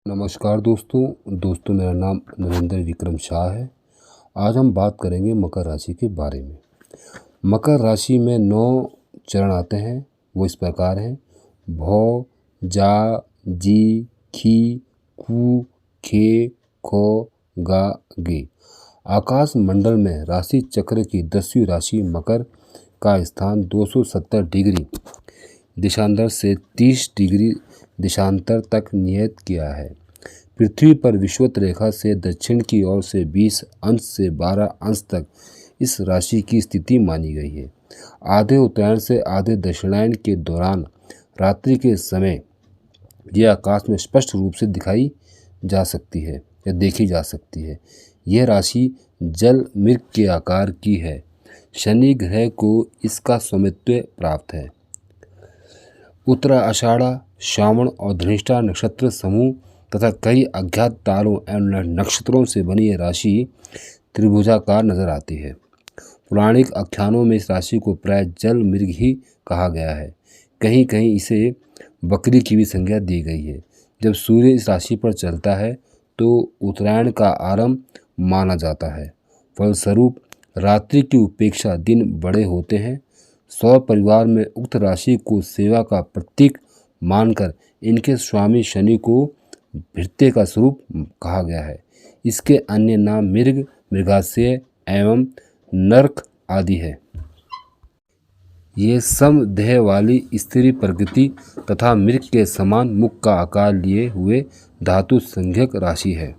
नमस्कार दोस्तों मेरा नाम नरेंद्र विक्रम शाह है। आज हम बात करेंगे मकर राशि के बारे में। मकर राशि में 9 चरण आते हैं, वो इस प्रकार हैं: भौ, जा, जी, खी, कू, खे, खो, गा, गे। आकाश मंडल में राशि चक्र की 10वीं राशि मकर का स्थान 270 डिग्री देशांतर से 30 डिग्री देशांतर तक नियत किया है। पृथ्वी पर विषुवत रेखा से दक्षिण की ओर से 20 अंश से 12 अंश तक इस राशि की स्थिति मानी गई है। आधे उत्तरायण से आधे दक्षिणायन के दौरान रात्रि के समय यह आकाश में स्पष्ट रूप से दिखाई जा सकती है या देखी जा सकती है। यह राशि जल मृग के आकार की है। शनि ग्रह को इसका स्वामित्व प्राप्त है। उत्तरा, आषाढ़ा, श्रावण और धनिष्ठा नक्षत्र समूह तथा कई अज्ञात तारों एवं नक्षत्रों से बनी यह राशि त्रिभुजाकार नजर आती है। पौराणिक आख्यानों में इस राशि को प्राय जल मृग ही कहा गया है। कहीं कहीं इसे बकरी की भी संज्ञा दी गई है। जब सूर्य इस राशि पर चलता है तो उत्तरायण का आरंभ माना जाता है। फलस्वरूप रात्रि की उपेक्षा दिन बड़े होते हैं। सौर परिवार में उक्त राशि को सेवा का प्रतीक मानकर इनके स्वामी शनि को भृत्य का स्वरूप कहा गया है। इसके अन्य नाम मृग, मृगाशय एवं नर्क आदि है। ये समदेह वाली स्त्री प्रकृति तथा मृग के समान मुख का आकार लिए हुए धातु संज्ञक राशि है,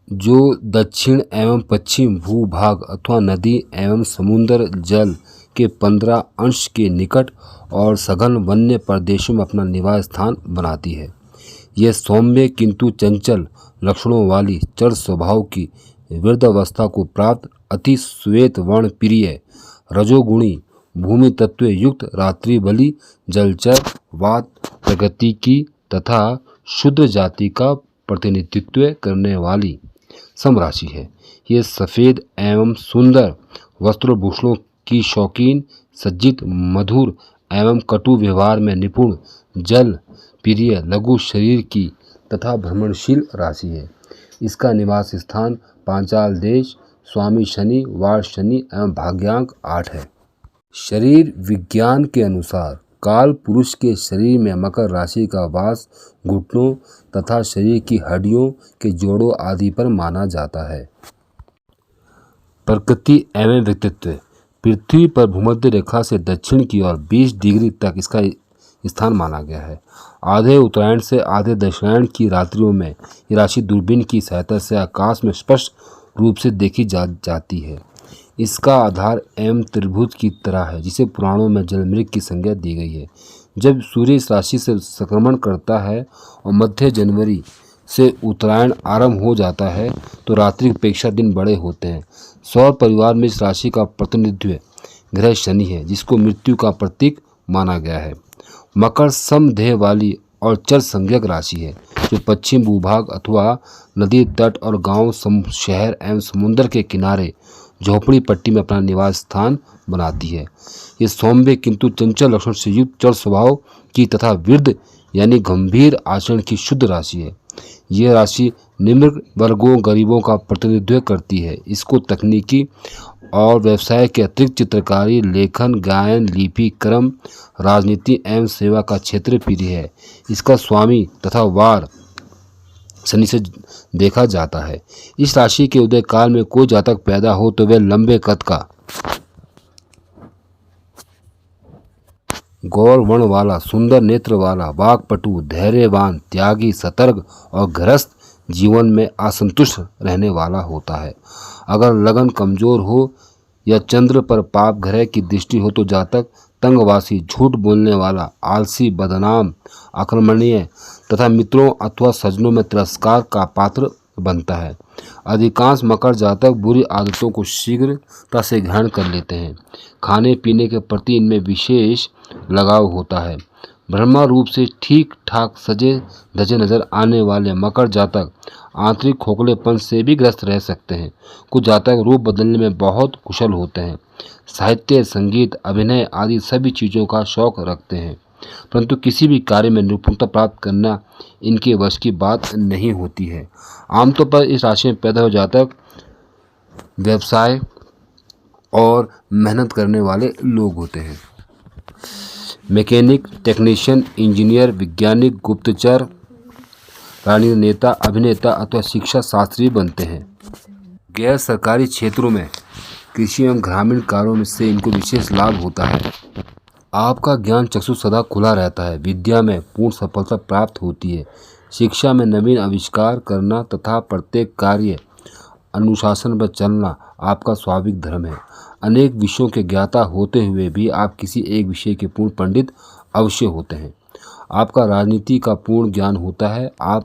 जो दक्षिण एवं पश्चिम भूभाग अथवा नदी एवं समुद्र जल के 15 अंश के निकट और सघन वन्य प्रदेशों में अपना निवास स्थान बनाती है। यह सौम्य किंतु चंचल लक्षणों वाली चर स्वभाव की वृद्धावस्था को प्राप्त अति श्वेत वर्ण प्रिय रजोगुणी भूमि तत्व युक्त रात्रि बलि जलचर वात प्रकृति की तथा शुद्र जाति का प्रतिनिधित्व करने वाली समराशि है। ये सफ़ेद एवं सुंदर वस्त्रोभूषणों की शौकीन, सज्जित, मधुर एवं कटु व्यवहार में निपुण, जल प्रिय, लघु शरीर की तथा भ्रमणशील राशि है। इसका निवास स्थान पांचाल देश, स्वामी शनि, वार शनि एवं भाग्यांक 8 है। शरीर विज्ञान के अनुसार काल पुरुष के शरीर में मकर राशि का वास घुटनों तथा शरीर की हड्डियों के जोड़ों आदि पर माना जाता है। प्रकृति एवं व्यक्तित्व: पृथ्वी पर भूमध्य रेखा से दक्षिण की ओर 20 डिग्री तक इसका स्थान माना गया है। आधे उत्तरायण से आधे दक्षिणायन की रात्रियों में ये राशि दूरबीन की सहायता से आकाश में स्पष्ट रूप से देखी जाती है। इसका आधार एवं त्रिभुज की तरह है, जिसे पुराणों में जलमृग की संज्ञा दी गई है। जब सूर्य इस राशि से संक्रमण करता है और मध्य जनवरी से उत्तरायण आरंभ हो जाता है तो रात्रि की अपेक्षा दिन बड़े होते हैं। सौर परिवार में इस राशि का प्रतिनिधित्व ग्रह शनि है, जिसको मृत्यु का प्रतीक माना गया है। मकर समदेह वाली और चर संज्ञक राशि है, जो पश्चिम भूभाग अथवा नदी तट और गांव, शहर एवं समुद्र के किनारे झोपड़ी पट्टी में अपना निवास स्थान बनाती है। ये सौम्य किंतु चंचल लक्षण से युक्त चर स्वभाव की तथा वृद्ध यानी गंभीर आचरण की शुद्ध राशि है। यह राशि निम्न वर्गों गरीबों का प्रतिनिधित्व करती है। इसको तकनीकी और व्यवसाय के अतिरिक्त चित्रकारी, लेखन, गायन, लिपि, क्रम, राजनीति एवं सेवा का क्षेत्र प्रिय है। इसका स्वामी तथा वार शनि से देखा जाता है। इस राशि के उदय काल में कोई जातक पैदा हो तो वह लंबे कद का, गौर वर्ण वाला, सुंदर नेत्र वाला, वाक्पटु, धैर्यवान, त्यागी, सतर्क और गृहस्थ जीवन में असंतुष्ट रहने वाला होता है। अगर लगन कमजोर हो या चंद्र पर पाप ग्रह की दृष्टि हो तो जातक तंगवासी, झूठ बोलने वाला, आलसी, बदनाम, आक्रमणीय तथा मित्रों अथवा सज्जनों में तिरस्कार का पात्र बनता है। अधिकांश मकर जातक बुरी आदतों को शीघ्रता से ग्रहण कर लेते हैं। खाने पीने के प्रति इनमें विशेष लगाव होता है। ब्रह्मा रूप से ठीक ठाक सजे धजे नजर आने वाले मकर जातक आंतरिक खोखलेपन से भी ग्रस्त रह सकते हैं। कुछ जातक रूप बदलने में बहुत कुशल होते हैं। साहित्य, संगीत, अभिनय आदि सभी चीज़ों का शौक रखते हैं। परंतु किसी भी कार्य में निपुणता प्राप्त करना इनके वश की बात नहीं होती है। आमतौर पर इस राशि में पैदा हो जातक व्यवसाय और मेहनत करने वाले लोग होते हैं। मैकेनिक, टेक्नीशियन, इंजीनियर, वैज्ञानिक, गुप्तचर, राजनीतिक नेता, अभिनेता अथवा शिक्षा शास्त्री बनते हैं। गैर सरकारी क्षेत्रों में कृषि एवं ग्रामीण कार्यों में से इनको विशेष लाभ होता है। आपका ज्ञान चक्षु सदा खुला रहता है। विद्या में पूर्ण सफलता प्राप्त होती है। शिक्षा में नवीन आविष्कार करना तथा प्रत्येक कार्य अनुशासन पर चलना आपका स्वाभाविक धर्म है। अनेक विषयों के ज्ञाता होते हुए भी आप किसी एक विषय के पूर्ण पंडित अवश्य होते हैं। आपका राजनीति का पूर्ण ज्ञान होता है। आप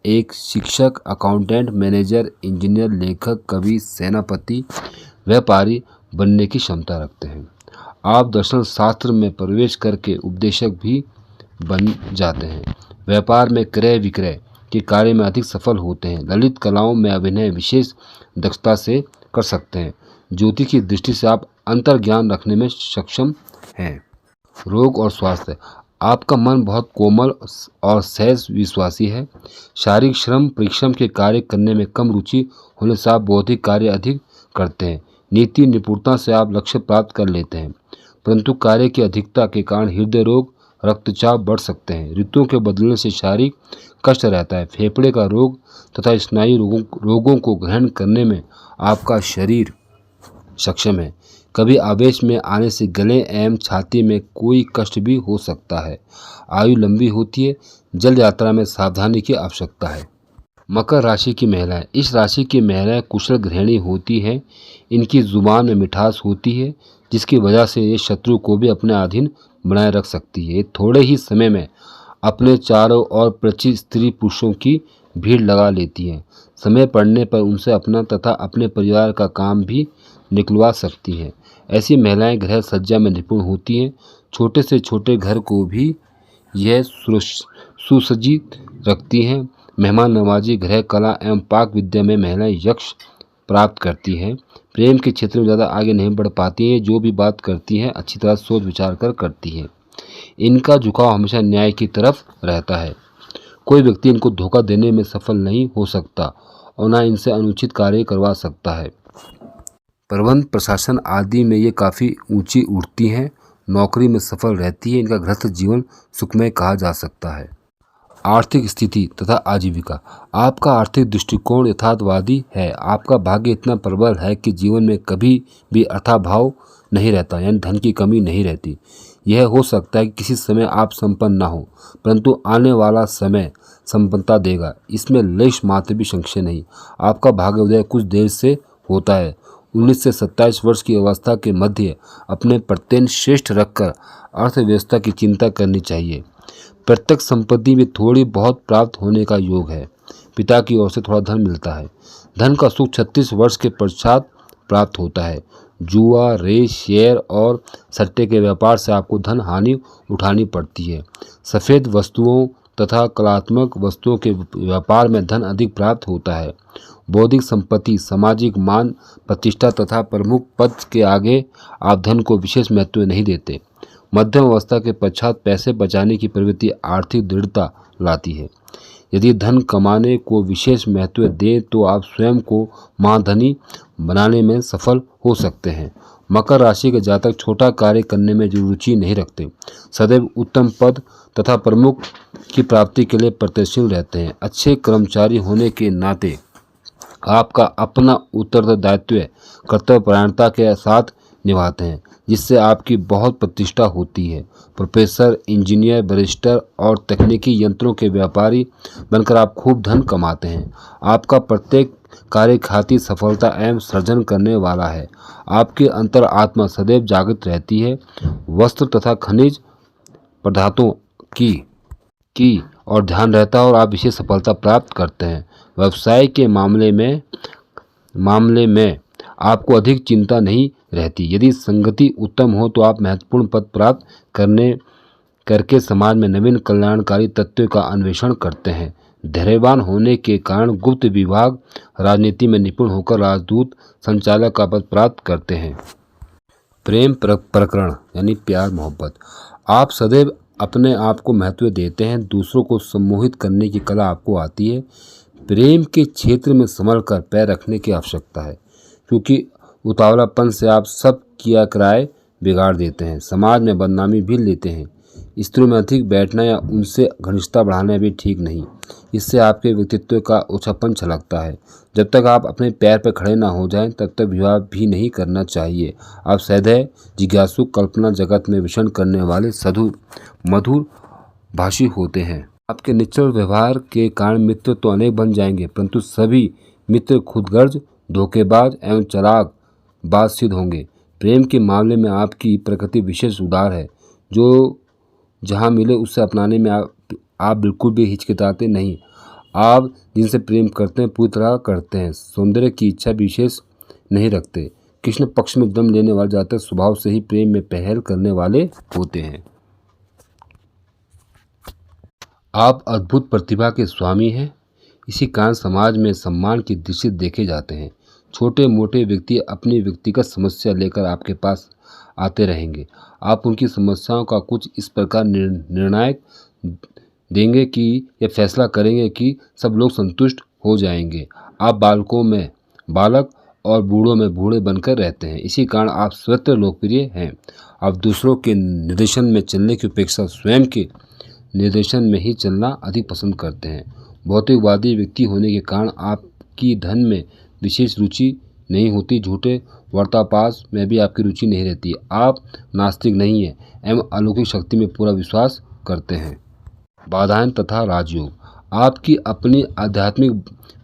एक शिक्षक, अकाउंटेंट, मैनेजर, इंजीनियर, लेखक, कवि, सेनापति, व्यापारी बनने की क्षमता रखते हैं। आप दर्शन शास्त्र में प्रवेश करके उपदेशक भी बन जाते हैं। व्यापार में क्रय विक्रय के कार्य में अधिक सफल होते हैं। ललित कलाओं में अभिनय विशेष दक्षता से कर सकते हैं। ज्योतिष की दृष्टि से आप अंतर्ज्ञान रखने में सक्षम हैं। रोग और स्वास्थ्य, आपका मन बहुत कोमल और सहज विश्वासी है। शारीरिक श्रम परिश्रम के कार्य करने में कम रुचि होने से आप बौद्धिक कार्य अधिक करते हैं। नीति निपुणता से आप लक्ष्य प्राप्त कर लेते हैं, परंतु कार्य की अधिकता के कारण हृदय रोग, रक्तचाप बढ़ सकते हैं। ऋतुओं के बदलने से शारीरिक कष्ट रहता है। फेफड़े का रोग तथा स्नायु रोगों को ग्रहण करने में आपका शरीर सक्षम है। कभी आवेश में आने से गले एवं छाती में कोई कष्ट भी हो सकता है। आयु लंबी होती है। जल यात्रा में सावधानी की आवश्यकता है। मकर राशि की महिलाएं, इस राशि की महिलाएं कुशल गृहिणी होती हैं। इनकी जुबान में मिठास होती है, जिसकी वजह से ये शत्रु को भी अपने अधीन बनाए रख सकती है। थोड़े ही समय में अपने चारों ओर परिचित स्त्री पुरुषों की भीड़ लगा लेती हैं। समय पड़ने पर उनसे अपना तथा अपने परिवार का काम भी निकलवा सकती हैं। ऐसी महिलाएं गृह सज्जा में निपुण होती हैं। छोटे से छोटे घर को भी यह सुसज्जित रखती हैं। मेहमान नवाजी, गृह कला एवं पाक विद्या में महिलाएं यश प्राप्त करती हैं। प्रेम के क्षेत्र में ज़्यादा आगे नहीं बढ़ पाती हैं। जो भी बात करती हैं अच्छी तरह सोच विचार कर करती हैं। इनका झुकाव हमेशा न्याय की तरफ रहता है। कोई व्यक्ति इनको धोखा देने में सफल नहीं हो सकता और न इनसे अनुचित कार्य करवा सकता है। प्रबंध, प्रशासन आदि में ये काफ़ी ऊंची उठती हैं। नौकरी में सफल रहती है। इनका गृहस्थ जीवन सुखमय कहा जा सकता है। आर्थिक स्थिति तथा आजीविका, आपका आर्थिक दृष्टिकोण यथार्थवादी है। आपका भाग्य इतना प्रबल है कि जीवन में कभी भी अर्थाभाव नहीं रहता, यानी धन की कमी नहीं रहती। यह हो सकता है कि किसी समय आप संपन्न ना हो, परंतु आने वाला समय संपन्नता देगा, इसमें लेश मात्र भी संशय नहीं। आपका भाग्योदय कुछ देर से होता है। 19 से 27 वर्ष की अवस्था के मध्य अपने प्रत्यय श्रेष्ठ रखकर अर्थव्यवस्था की चिंता करनी चाहिए। प्रत्यक्ष संपत्ति में थोड़ी बहुत प्राप्त होने का योग है। पिता की ओर से थोड़ा धन मिलता है। धन का सुख 36 वर्ष के पश्चात प्राप्त होता है। जुआ, रेस, शेयर और सट्टे के व्यापार से आपको धन हानि उठानी पड़ती है। सफ़ेद वस्तुओं तथा कलात्मक वस्तुओं के व्यापार में धन अधिक प्राप्त होता है। बौद्धिक संपत्ति, सामाजिक मान प्रतिष्ठा तथा प्रमुख पद के आगे आप धन को विशेष महत्व नहीं देते। मध्यम अवस्था के पश्चात पैसे बचाने की प्रवृत्ति आर्थिक दृढ़ता लाती है। यदि धन कमाने को विशेष महत्व दें तो आप स्वयं को महाधनी बनाने में सफल हो सकते हैं। मकर राशि के जातक छोटा कार्य करने में रुचि नहीं रखते। सदैव उत्तम पद तथा प्रमुख की प्राप्ति के लिए प्रयत्नशील रहते हैं। अच्छे कर्मचारी होने के नाते आपका अपना उत्तरदायित्व कर्तव्यपरायणता के साथ निभाते हैं, जिससे आपकी बहुत प्रतिष्ठा होती है। प्रोफेसर, इंजीनियर, बैरिस्टर और तकनीकी यंत्रों के व्यापारी बनकर आप खूब धन कमाते हैं। आपका प्रत्येक कार्य खातिर सफलता एवं सृजन करने वाला है। आपकी अंतर आत्मा सदैव जागृत रहती है। वस्त्र तथा खनिज पदार्थों की और ध्यान रहता है और आप विशेष सफलता प्राप्त करते हैं। व्यवसाय के मामले में आपको अधिक चिंता नहीं रहती। यदि संगति उत्तम हो तो आप महत्वपूर्ण पद प्राप्त करके समाज में नवीन कल्याणकारी तत्वों का अन्वेषण करते हैं। धैर्यवान होने के कारण गुप्त विभाग, राजनीति में निपुण होकर राजदूत, संचालक का पद प्राप्त करते हैं। प्रेम प्रकरण यानी प्यार मोहब्बत, आप सदैव अपने आप को महत्व देते हैं, दूसरों को सम्मोहित करने की कला आपको आती है। प्रेम के क्षेत्र में संभल कर पैर रखने की आवश्यकता है, क्योंकि उतावलापन से आप सब किया कराए बिगाड़ देते हैं, समाज में बदनामी भी लेते हैं। स्त्रियों में अधिक बैठना या उनसे घनिष्ठता बढ़ाना भी ठीक नहीं, इससे आपके व्यक्तित्व का ओछापन छलकता है। जब तक आप अपने पैर पर खड़े ना हो जाएं, तब तक विवाह भी नहीं करना चाहिए। आप सदैव जिज्ञासु, कल्पना जगत में विचरण करने वाले मधुर भाषी होते हैं। आपके निश्चल व्यवहार के कारण मित्र तो अनेक बन जाएंगे, परंतु सभी मित्र खुदगर्ज, धोखेबाज एवं चालाक बात सिद्ध होंगे। प्रेम के मामले में आपकी प्रकृति विशेष उदार है, जो जहाँ मिले उससे अपनाने में आप बिल्कुल भी हिचकिचाते नहीं। आप जिनसे प्रेम करते हैं पूरी तरह करते हैं, सौंदर्य की इच्छा विशेष नहीं रखते। कृष्ण पक्ष में जन्म लेने वाले जातक स्वभाव से ही प्रेम में पहल करने वाले होते हैं। आप अद्भुत प्रतिभा के स्वामी हैं, इसी कारण समाज में सम्मान की दृष्टि देखे जाते हैं। छोटे मोटे व्यक्ति अपनी व्यक्तिगत समस्या लेकर आपके पास आते रहेंगे। आप उनकी समस्याओं का कुछ इस प्रकार निर्णायक देंगे कि यह फैसला करेंगे कि सब लोग संतुष्ट हो जाएंगे। आप बालकों में बालक और बूढ़ों में बूढ़े बनकर रहते हैं, इसी कारण आप सर्वत्र लोकप्रिय हैं। आप दूसरों के निर्देशन में चलने की अपेक्षा स्वयं के निर्देशन में ही चलना अधिक पसंद करते हैं। भौतिकवादी व्यक्ति होने के कारण आपकी धन में विशेष रुचि नहीं होती, झूठे वार्तापात में भी आपकी रुचि नहीं रहती। आप नास्तिक नहीं हैं एवं अलौकिक शक्ति में पूरा विश्वास करते हैं। बाधाएं तथा राजयोग, आपकी अपनी आध्यात्मिक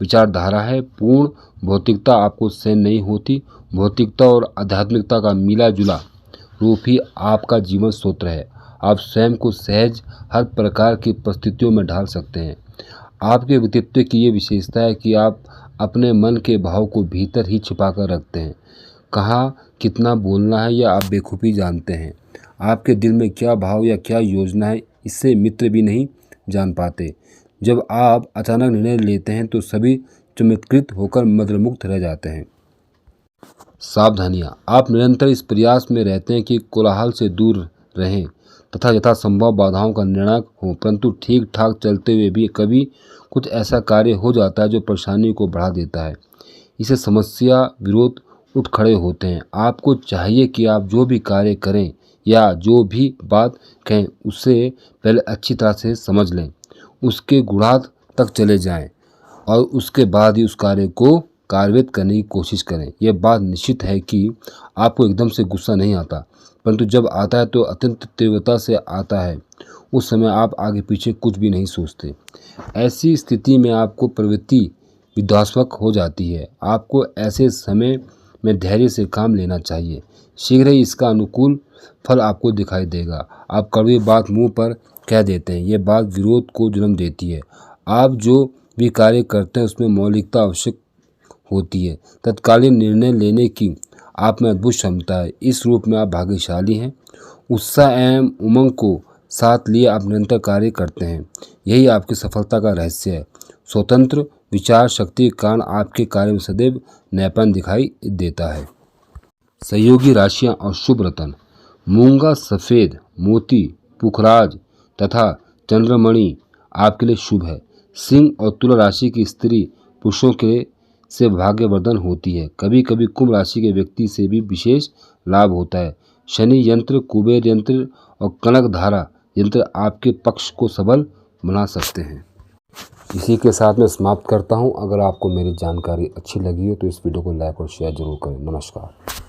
विचारधारा है। पूर्ण भौतिकता आपको सहन नहीं होती। भौतिकता और आध्यात्मिकता का मिला जुला रूप ही आपका जीवन सूत्र है। आप स्वयं को सहज हर प्रकार की परिस्थितियों में ढाल सकते हैं। आपके व्यक्तित्व की ये विशेषता है कि आप अपने मन के भाव को भीतर ही छिपा कर रखते हैं। कहाँ कितना बोलना है यह आप बेखूबी जानते हैं। आपके दिल में क्या भाव या क्या योजना है, इससे मित्र भी नहीं जान पाते। जब आप अचानक निर्णय लेते हैं तो सभी चमत्कृत होकर मंत्रमुग्ध रह जाते हैं। सावधानियाँ, आप निरंतर इस प्रयास में रहते हैं कि कोलाहल से दूर रहें तथा यथासंभव बाधाओं का निर्णायक हो, परंतु ठीक ठाक चलते हुए भी कभी कुछ ऐसा कार्य हो जाता है जो परेशानी को बढ़ा देता है। इसे समस्या विरोध उठ खड़े होते हैं। आपको चाहिए कि आप जो भी कार्य करें या जो भी बात कहें उसे पहले अच्छी तरह से समझ लें, उसके गुणार्थ तक चले जाएं और उसके बाद ही उस कार्य को कार्यान्वित करने की कोशिश करें। यह बात निश्चित है कि आपको एकदम से गुस्सा नहीं आता, परंतु जब आता है तो अत्यंत तीव्रता से आता है। उस समय आप आगे पीछे कुछ भी नहीं सोचते। ऐसी स्थिति में आपको प्रवृत्ति विध्वंसक हो जाती है। आपको ऐसे समय में धैर्य से काम लेना चाहिए, शीघ्र ही इसका अनुकूल फल आपको दिखाई देगा। आप कड़वी बात मुंह पर कह देते हैं, यह बात विरोध को जन्म देती है। आप जो भी कार्य करते हैं उसमें मौलिकता आवश्यक होती है। तत्कालीन निर्णय लेने की आप में अद्भुत क्षमता है। इस रूप में आप भाग्यशाली हैं। उत्साह एवं उमंग को साथ लिए आप निरंतर कार्य करते हैं, यही आपकी सफलता का रहस्य है। स्वतंत्र विचार शक्ति के कारण आपके कार्य में सदैव नयापन दिखाई देता है। सहयोगी राशियां और शुभ रत्न, मूंगा, सफ़ेद मोती, पुखराज तथा चंद्रमणि आपके लिए शुभ है। सिंह और तुला राशि की स्त्री पुरुषों के से भाग्यवर्धन होती है। कभी कभी कुंभ राशि के व्यक्ति से भी विशेष लाभ होता है। शनि यंत्र, कुबेर यंत्र और कनक धारा यंत्र आपके पक्ष को सबल बना सकते हैं। इसी के साथ मैं समाप्त करता हूं। अगर आपको मेरी जानकारी अच्छी लगी हो तो इस वीडियो को लाइक और शेयर जरूर करें। नमस्कार।